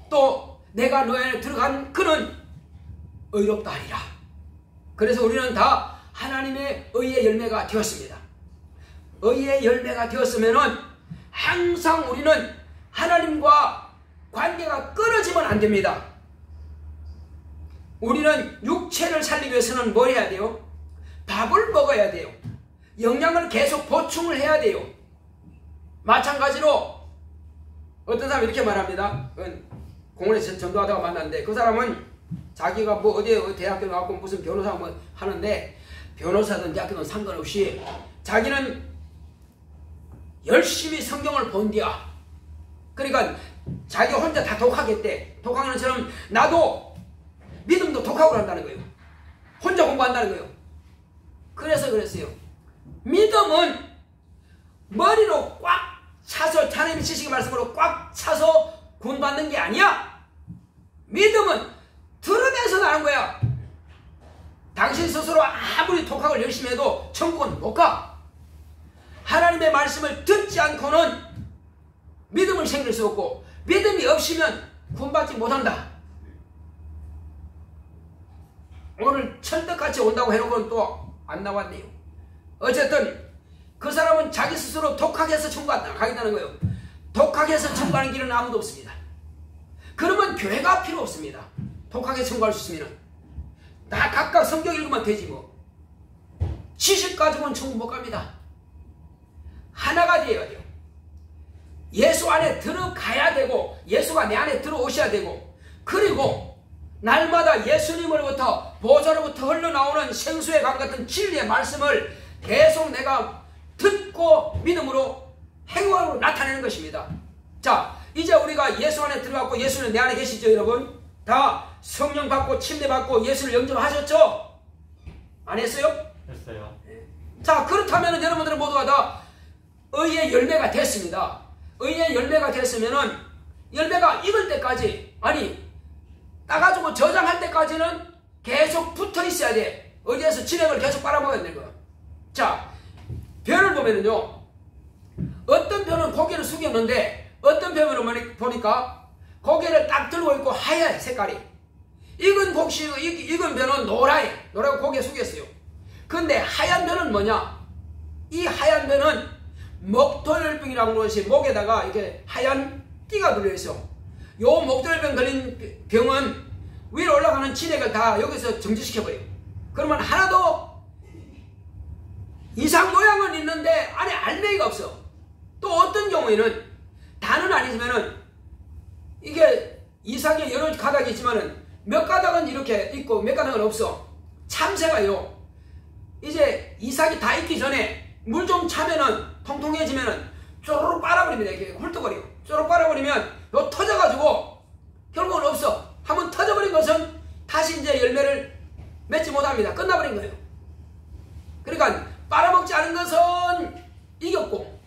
Speaker 1: 또 내가 너 안에 들어간 그는 의롭다 하리라. 그래서 우리는 다 하나님의 의의 열매가 되었습니다. 의의 열매가 되었으면 항상 우리는 하나님과 관계가 끊어지면 안 됩니다. 우리는 육체를 살리기 위해서는 뭘 해야 돼요? 밥을 먹어야 돼요. 영양을 계속 보충을 해야 돼요. 마찬가지로 어떤 사람이 이렇게 말합니다. 공원에서 전도하다가 만났는데 그 사람은 자기가 뭐 어디에 대학교 나왔고 무슨 변호사 뭐 하는데 변호사든 대학교든 상관없이 자기는 열심히 성경을 본 뒤야. 그러니까 자기 혼자 다 독하겠대. 독하는 것처럼 나도 믿음도 독학을 한다는 거예요. 혼자 공부한다는 거예요. 그래서 그랬어요. 믿음은 머리로 꽉 차서 하나님의 지식의 말씀으로 꽉 차서 구원받는 게 아니야. 믿음은 들으면서 나는 거야. 당신 스스로 아무리 독학을 열심히 해도 천국은 못 가. 하나님의 말씀을 듣지 않고는 믿음을 생길 수 없고 믿음이 없으면 구원받지 못한다. 오늘 철떡같이 온다고 해놓고는 또 안 나왔네요. 어쨌든 그 사람은 자기 스스로 독학해서 천국 가겠다는 거예요. 독학해서 천국 가는 길은 아무도 없습니다. 그러면 교회가 필요 없습니다. 독학해서 천국 갈 수 있으면 다 각각 성경 읽으면 되지 뭐. 지식 가지고는 천국 못 갑니다. 하나가 되어야 돼요. 예수 안에 들어가야 되고 예수가 내 안에 들어오셔야 되고 그리고 날마다 예수님으로부터 보좌로부터 흘러나오는 생수의 강 같은 진리의 말씀을 계속 내가 듣고 믿음으로 행함으로 나타내는 것입니다. 자, 이제 우리가 예수 안에 들어갔고 예수는 내 안에 계시죠 여러분? 다 성령 받고 침례 받고 예수를 영접하셨죠? 안 했어요?
Speaker 2: 했어요.
Speaker 1: 자, 그렇다면 여러분들은 모두가 다 의의 열매가 됐습니다. 의의 열매가 됐으면은 열매가 익을 때까지 아니 따가지고 저장할 때까지는 계속 붙어 있어야 돼. 어디에서 진액을 계속 빨아먹어야 되는 거야. 자, 벼를 보면은요 어떤 벼는 고개를 숙였는데 어떤 벼는 보니까 고개를 딱 들고 있고 하얘 색깔이. 익은 벼는 노랗게 고개 숙였어요. 근데 하얀 벼는 뭐냐? 이 하얀 벼는 목돌병이라고 하는 것이 목에다가 이렇게 하얀 띠가 들려있어. 요 목돌병 걸린 병은 위로 올라가는 진액을 다 여기서 정지시켜버려요. 그러면 하나도 이상 모양은 있는데 안에 알맹이가 없어. 또 어떤 경우에는 다는 아니지만은 이게 이삭에 여러 가닥이 있지만은 몇 가닥은 이렇게 있고 몇 가닥은 없어. 참새가요 이제 이삭이 다 익기 전에 물 좀 차면은 통통해지면은 쪼르륵 빨아버립니다. 이렇게 훑어버려. 쪼르륵 빨아버리면 요 터져가지고 결국은 없어. 한번 터져버린 것은 다시 이제 열매를 맺지 못합니다. 끝나버린 거예요. 그러니까 빨아먹지 않은 것은 이겼고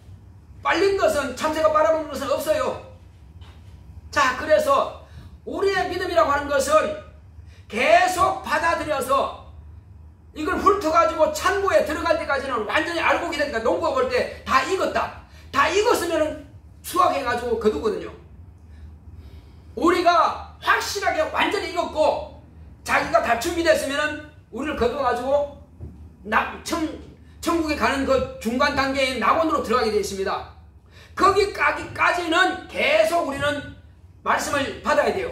Speaker 1: 빨린 것은 참새가 빨아먹는 것은 없어요. 자, 그래서 우리의 믿음이라고 하는 것은 계속 받아들여서 이걸 훑어가지고 창고에 들어갈 때까지는 완전히 알고 기다리니까 농부가 볼 때 다 익었다. 다 익었으면 수확해가지고 거두거든요. 우리가 확실하게 완전히 익었고 자기가 다 준비됐으면 우리를 거둬가지고 천국에 가는 그 중간 단계인 낙원으로 들어가게 되어 있습니다. 거기까지는 계속 우리는 말씀을 받아야 돼요.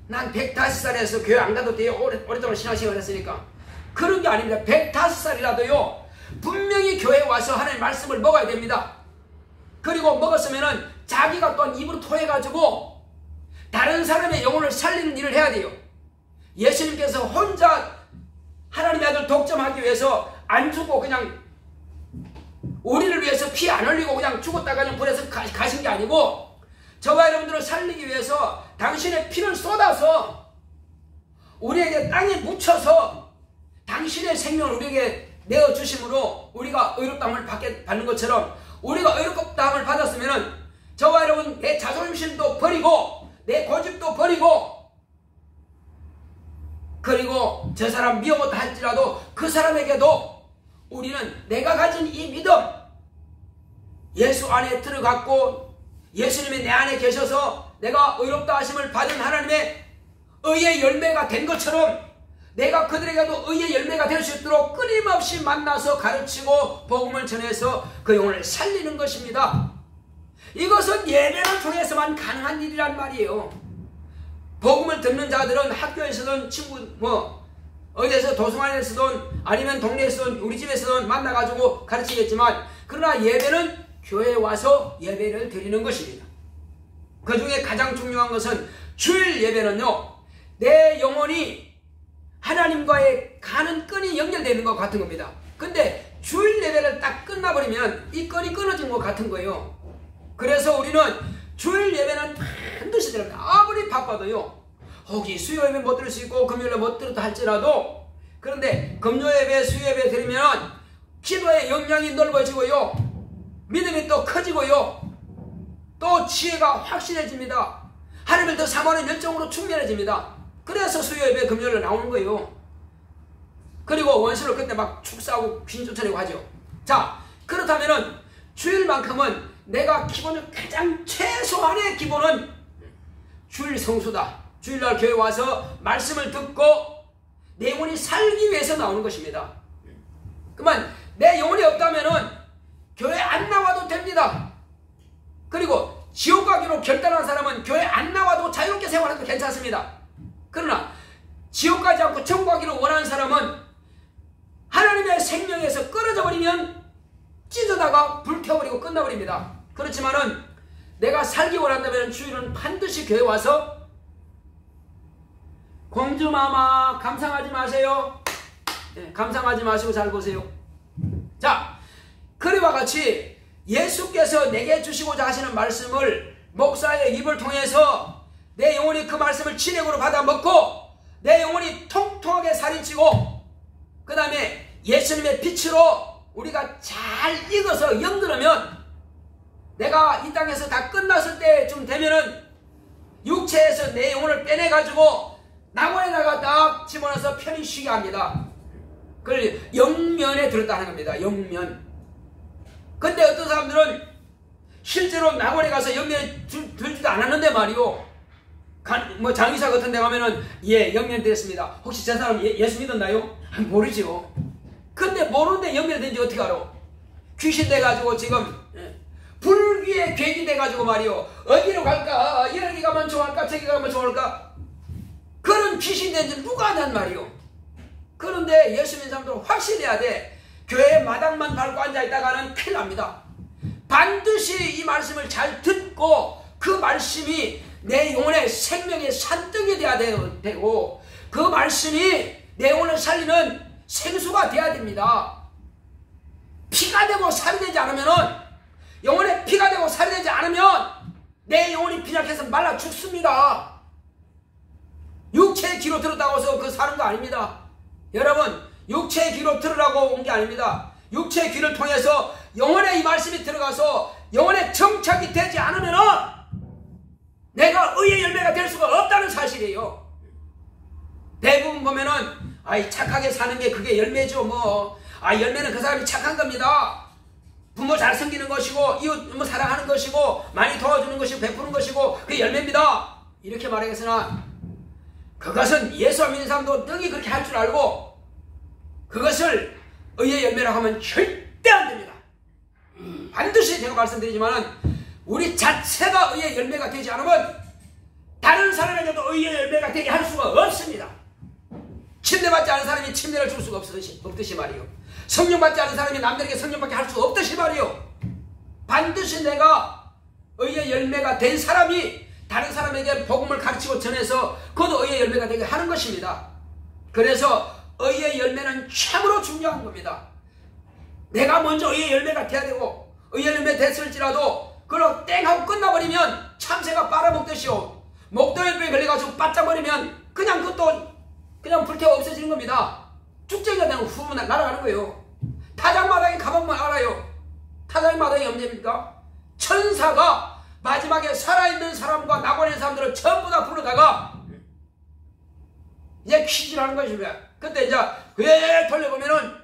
Speaker 1: 난 105살에서 교회 안 가도 돼요. 오랫동안 신앙생활 했으니까. 그런 게 아닙니다. 105살이라도요 분명히 교회에 와서 하나님의 말씀을 먹어야 됩니다. 그리고 먹었으면은 자기가 또한 입으로 토해가지고 다른 사람의 영혼을 살리는 일을 해야 돼요. 예수님께서 혼자 하나님의 아들 독점하기 위해서 안 죽고 그냥 우리를 위해서 피 안 흘리고 그냥 죽었다가 그냥 불에서 가신 게 아니고 저와 여러분들을 살리기 위해서 당신의 피를 쏟아서 우리에게 땅에 묻혀서 당신의 생명을 우리에게 내어주심으로 우리가 의롭다함을 받는 것처럼 우리가 의롭다함을 받았으면 저와 여러분 내 자존심도 버리고 내 고집도 버리고 그리고 저 사람 미워못 할지라도 그 사람에게도 우리는 내가 가진 이 믿음 예수 안에 들어갔고 예수님이 내 안에 계셔서 내가 의롭다 하심을 받은 하나님의 의의 열매가 된 것처럼 내가 그들에게도 의의 열매가 될 수 있도록 끊임없이 만나서 가르치고 복음을 전해서 그 영혼을 살리는 것입니다. 이것은 예배를 통해서만 가능한 일이란 말이에요. 복음을 듣는 자들은 학교에서든 친구 어디에서 도서관에서든 아니면 동네에서든 우리 집에서든 만나가지고 가르치겠지만 그러나 예배는 교회에 와서 예배를 드리는 것입니다. 그 중에 가장 중요한 것은 주일 예배는요 내 영혼이 하나님과의 가는 끈이 연결되는 것 같은 겁니다. 근데 주일 예배를 딱 끝나버리면 이 끈이 끊어진 것 같은 거예요. 그래서 우리는 주일 예배는 반드시 들어갑니다. 아무리 바빠도요 혹시 수요 예배 못 들을 수 있고 금요일에 못 들었다 할지라도 그런데 금요 예배 수요 예배 드리면 기도의 역량이 넓어지고요 믿음이 또 커지고요 또 지혜가 확실해집니다. 하나님을 더 사모하는 열정으로 충만해집니다. 그래서 수요 예배 금요일에 나오는 거예요. 그리고 원수를 그때 막 축사하고 귀신 쫓아내고 하죠. 자, 그렇다면은 주일만큼은 내가 기본은 가장 최소한의 기본은 주일 성수다. 주일날 교회 와서 말씀을 듣고 내 영혼이 살기 위해서 나오는 것입니다. 그러면 내 영혼이 없다면은 교회 안 나와도 됩니다. 그리고 지옥 가기로 결단한 사람은 교회 안 나와도 자유롭게 생활해도 괜찮습니다. 그러나 지옥 가지 않고 천국 가기를 원하는 사람은 하나님의 생명에서 끊어져 버리면 찢어다가 불태워버리고 끝나버립니다. 그렇지만은 내가 살기 원한다면 주일은 반드시 교회 와서 공주마마 감상하지 마세요. 네, 감상하지 마시고 잘 보세요. 자, 그리와 같이 예수께서 내게 주시고자 하시는 말씀을 목사의 입을 통해서 내 영혼이 그 말씀을 진액으로 받아 먹고 내 영혼이 통통하게 살이 찌고 그 다음에 예수님의 빛으로 우리가 잘 익어서 영들으면 내가 이 땅에서 다 끝났을 때쯤 되면은 육체에서 내 영혼을 빼내가지고 낙원에다가 딱 집어넣어서 편히 쉬게 합니다. 그걸 영면에 들었다는 겁니다. 영면. 근데 어떤 사람들은 실제로 낙원에 가서 영면에 들지도 않았는데 말이요. 장의사 같은 데 가면은 예, 영면 됐습니다. 혹시 저 사람 예수 믿었나요? 모르죠. 근데 모르는데 영면 된지 어떻게 알아? 귀신 돼가지고 지금 불귀에 괴기 돼가지고 말이요. 어디로 갈까? 여기 가면 좋을까? 저기 가면 좋을까? 그런 귀신 된지 누가 아냔 말이요. 그런데 예수 믿는 사람들은 확실해야 돼. 교회 마당만 밟고 앉아있다가는 큰일 납니다. 반드시 이 말씀을 잘 듣고 그 말씀이 내 영혼의 생명의 산떡이 돼야 되고 그 말씀이 내 영혼을 살리는 생수가 돼야 됩니다. 피가 되고 살이 되지 않으면 영혼의 피가 되고 살이 되지 않으면 내 영혼이 빈약해서 말라 죽습니다. 육체의 귀로 들었다고 해서 그 사는 거 아닙니다. 여러분, 육체의 귀로 들으라고 온 게 아닙니다. 육체의 귀를 통해서 영혼의 이 말씀이 들어가서 영혼의 정착이 되지 않으면 내가 의의 열매가 될 수가 없다는 사실이에요. 대부분 보면은 착하게 사는 게 그게 열매죠. 열매는 그 사람이 착한 겁니다. 부모 잘 섬기는 것이고 이웃 사랑하는 것이고 많이 도와주는 것이고 베푸는 것이고 그게 열매입니다. 이렇게 말하겠으나 그것은 예수 믿는 사람도 능히 그렇게 할 줄 알고 그것을 의의 열매라고 하면 절대 안 됩니다. 반드시 제가 말씀드리지만 우리 자체가 의의 열매가 되지 않으면 다른 사람에게도 의의 열매가 되게 할 수가 없습니다. 침례받지 않은 사람이 침례를 줄 수가 없듯이 말이요. 성령받지 않은 사람이 남들에게 성령받게 할 수 없듯이 말이요. 반드시 내가 의의 열매가 된 사람이 다른 사람에게 복음을 가르치고 전해서 그것도 의의 열매가 되게 하는 것입니다. 그래서 의의 열매는 참으로 중요한 겁니다. 내가 먼저 의의 열매가 돼야 되고 의의 열매 됐을지라도 그걸로 땡 하고 끝나버리면 참새가 빨아먹듯이요. 목도열병에 걸려가지고 빠져버리면 그냥 그것도 그냥 불태워 없어지는 겁니다. 쭉쟁이가 되는 후문 날아가는 거예요. 타작마당에 가보면 알아요. 타작마당이 언제입니까? 천사가 마지막에 살아있는 사람과 낙원의 사람들을 전부 다 불러다가 이제 퀴즈를 하는 것입니다. 그때 이제 왜 돌려보면은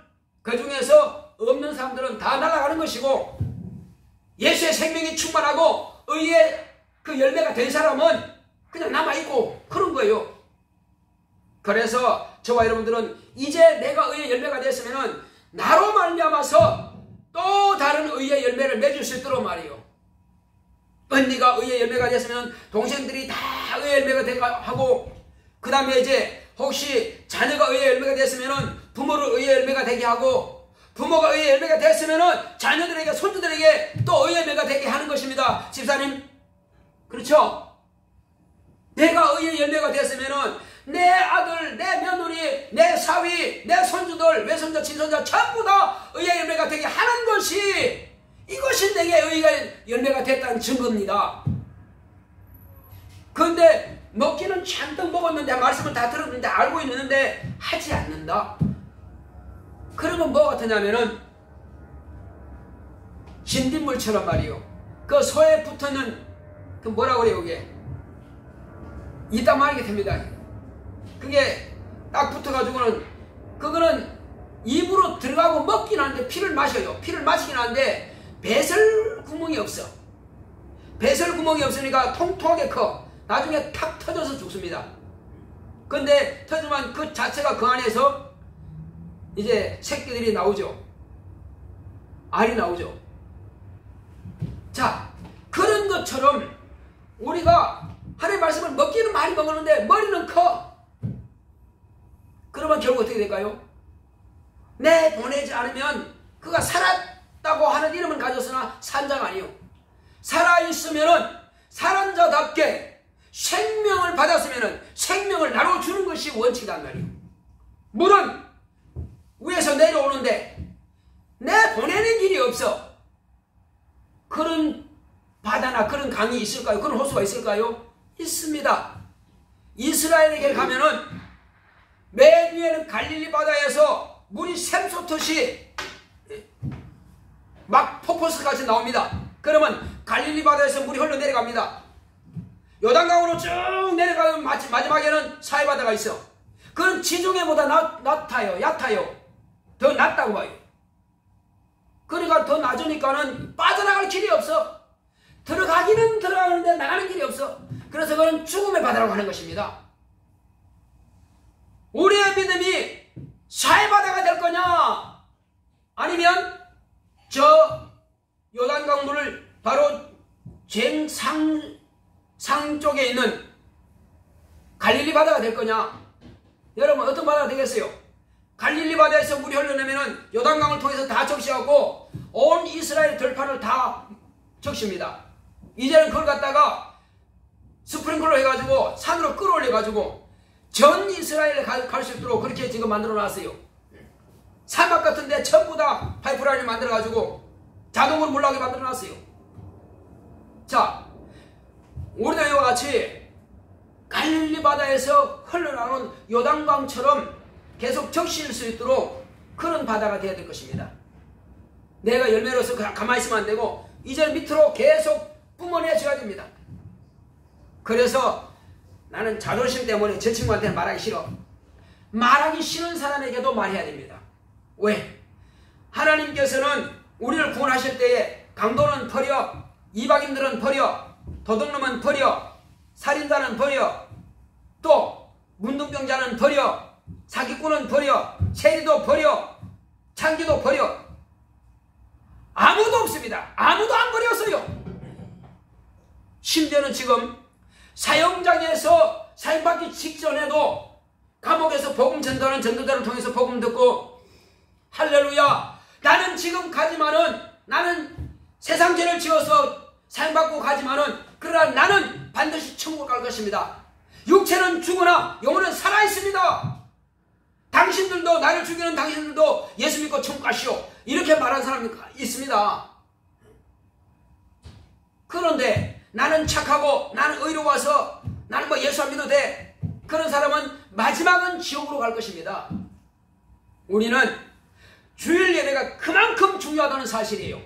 Speaker 1: 그 중에서 없는 사람들은 다 날아가는 것이고 예수의 생명이 충만하고 의의 그 열매가 된 사람은 그냥 남아있고 그런 거예요. 그래서 저와 여러분들은 이제 내가 의의 열매가 됐으면은 나로 말미암아서 또 다른 의의 열매를 맺을 수 있도록 말이에요. 언니가 의의 열매가 됐으면 동생들이 다 의의 열매가 되고 하고 그 다음에 이제 혹시 자녀가 의의 열매가 됐으면은 부모를 의의 열매가 되게 하고 부모가 의의 열매가 됐으면은 자녀들에게 손주들에게 또 의의 열매가 되게 하는 것입니다. 집사님 그렇죠? 내가 의의 열매가 됐으면은 내 아들, 내 며느리, 내 사위, 내 손주들, 외손자, 친손자 전부 다 의의 열매가 되게 하는 것이 이것이 내게 의의 열매가 됐다는 증거입니다. 그런데 먹기는 잔뜩 먹었는데 말씀을 다 들었는데 알고 있는데 하지 않는다. 그러면 뭐 같으냐면은 진딧물처럼 말이요. 그 소에 붙어있는 그 뭐라고 그래요 그게 이따 말하게 됩니다. 그게 딱 붙어가지고는 그거는 입으로 들어가고 먹긴 하는데 피를 마셔요. 피를 마시긴 하는데 배설 구멍이 없어. 배설 구멍이 없으니까 통통하게 커. 나중에 탁 터져서 죽습니다. 근데 터지면 그 자체가 그 안에서 이제 새끼들이 나오죠. 알이 나오죠. 자, 그런 것처럼 우리가 하나님의 말씀을 먹기는 많이 먹었는데 머리는 커. 그러면 결국 어떻게 될까요? 내 보내지 않으면 그가 살았다고 하는 이름은 가졌으나 산 자가 아니요. 살아있으면은 살은 자답게 생명을 받았으면은 생명을 나눠주는 것이 원칙이란 말이에요. 물은 위에서 내려오는데 내 보내는 길이 없어. 그런 바다나 그런 강이 있을까요? 그런 호수가 있을까요? 있습니다. 이스라엘에게 가면은 맨 위에는 갈릴리 바다에서 물이 샘솟듯이 막 폭포수같이 나옵니다. 그러면 갈릴리 바다에서 물이 흘러내려갑니다. 요단강으로 쭉 내려가면 마지막에는 사해바다가 있어. 그건 지중해보다 얕아요. 더 낮다고 봐요. 그러니까 더 낮으니까는 빠져나갈 길이 없어. 들어가기는 들어가는데 나가는 길이 없어. 그래서 그건 죽음의 바다라고 하는 것입니다. 우리의 믿음이 사해바다가 될 거냐 아니면 저 요단강 물을 바로 상 쪽에 있는 갈릴리 바다가 될 거냐. 여러분 어떤 바다가 되겠어요? 갈릴리 바다에서 물이 흘러내면은 요단강을 통해서 다 적시하고 온 이스라엘 들판을 다 적십니다. 이제는 그걸 갖다가 스프링클러 해가지고 산으로 끌어올려가지고 전 이스라엘에 갈 수 있도록 그렇게 지금 만들어 놨어요. 사막 같은데 전부 다 파이프라인을 만들어가지고 자동으로 물 나오게 만들어 놨어요. 자, 우리도 이와 같이 갈릴리 바다에서 흘러나오는 요단강처럼 계속 적실 수 있도록 그런 바다가 되어야 될 것입니다. 내가 열매로서 가만히 있으면 안 되고 이제 밑으로 계속 뿜어내줘야 됩니다. 그래서 나는 자존심 때문에 저 친구한테 말하기 싫어. 말하기 싫은 사람에게도 말해야 됩니다. 왜? 하나님께서는 우리를 구원하실 때에 강도는 버려, 이방인들은 버려, 도둑놈은 버려, 살인자는 버려, 또 문둥병자는 버려, 사기꾼은 버려, 세리도 버려, 창기도 버려. 아무도 없습니다. 아무도 안 버렸어요. 심지어는 지금 사형장에서 사형받기 직전에도 감옥에서 복음 전도하는 전도자를 통해서 복음 듣고 할렐루야, 나는 지금 가지만은, 나는 세상 죄를 지어서 사형받고 가지만은, 그러나 나는 반드시 천국 갈 것입니다. 육체는 죽으나 영혼은 살아있습니다. 당신들도, 나를 죽이는 당신들도 예수 믿고 천국 가시오, 이렇게 말한 사람이 있습니다. 그런데 나는 착하고 나는 의로워서 나는 뭐 예수 안 믿어도 돼, 그런 사람은 마지막은 지옥으로 갈 것입니다. 우리는 주일 예배가 그만큼 중요하다는 사실이에요.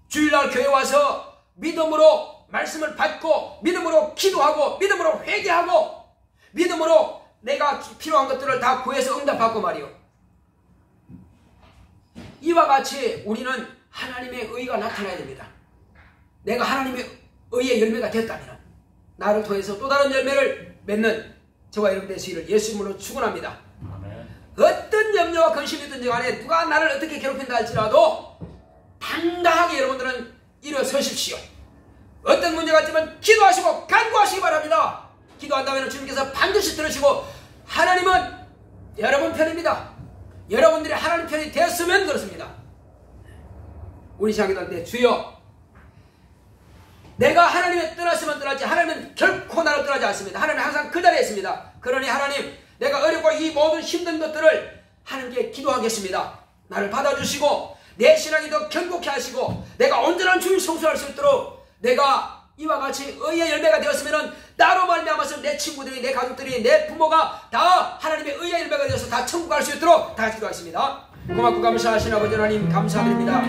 Speaker 1: 주일날 교회 와서 믿음으로 말씀을 받고, 믿음으로 기도하고, 믿음으로 회개하고, 믿음으로 내가 필요한 것들을 다 구해서 응답받고 말이요. 이와 같이 우리는 하나님의 의가 나타나야 됩니다. 내가 하나님의 의의 열매가 됐다면 나를 통해서 또 다른 열매를 맺는 저와 여러분 되시기를 예수 이름으로 축원합니다. 어떤 염려와 근심이든지 간에 누가 나를 어떻게 괴롭힌다 할지라도 당당하게 여러분들은 일어서십시오. 어떤 문제가 있지만 기도하시고 간구하시기 바랍니다. 기도한다면 주님께서 반드시 들으시고 하나님은 여러분 편입니다. 여러분들이 하나님 편이 되었으면 그렇습니다. 우리 시작할 때 주여, 내가 하나님의 떠났으면 떠났지 하나님은 결코 나를 떠나지 않습니다. 하나님은 항상 그 자리에 있습니다. 그러니 하나님, 내가 어렵고 이 모든 힘든 것들을 하나님께 기도하겠습니다. 나를 받아주시고 내 신앙이 더 견고케 하시고 내가 온전한 주를 성수할 수 있도록 내가 이와 같이 의의 열매가 되었으면 나로 말미암아서 내 친구들이, 내 가족들이, 내 부모가 다 하나님의 의의 열매가 되어서 다 천국 갈 수 있도록 다 같이 기도하겠습니다. 고맙고 감사하신 아버지 하나님 감사드립니다.